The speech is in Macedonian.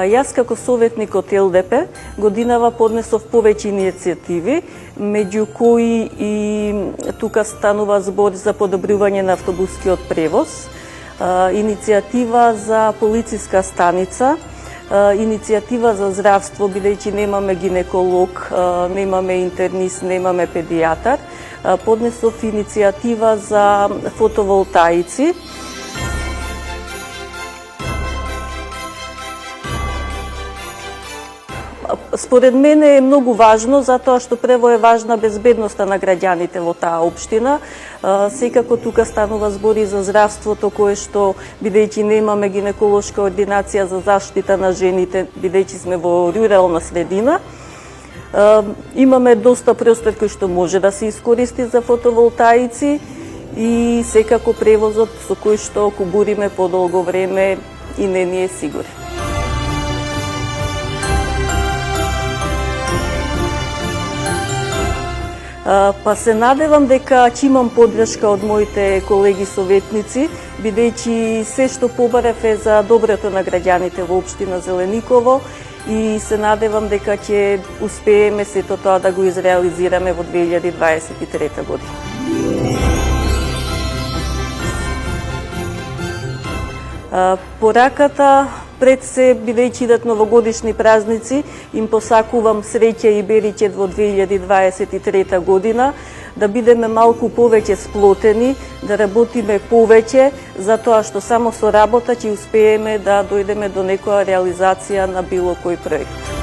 Јас како советник од ЛДП годинава поднесов повеќе иницијативи, меѓу кои и тука станува збор за подобрување на автобускиот превоз, иницијатива за полициска станица, иницијатива за здравство, бидејќи немаме гинеколог, немаме интернист, немаме педијатар. Поднесов иницијатива за фотоволтаици. Според мене е многу важно, затоа што прво е важна безбедноста на граѓаните во таа општина. Секако тука станува збори за здравството, кое што, бидејќи немаме гинеколошка ординација за заштита на жените, бидејќи сме во рурална средина, имаме доста простор кој што може да се искористи за фотоволтаици и секако превозот со кој што кубуриме подолго време и не ни е сигурен. Па се надевам дека ќе имам поддршка од моите колеги советници, бидејќи се што побарав е за доброто на граѓаните во општина Зелениково и се надевам дека ќе успееме сето тоа да го изреализираме во 2023 година. Пораката пред се, бидејќи идат новогодишни празници, им посакувам среќа и бериќе во 2023 година, да бидеме малку повеќе сплотени, да работиме повеќе, затоа што само со работа ќе успееме да дојдеме до некоја реализација на било кој проект.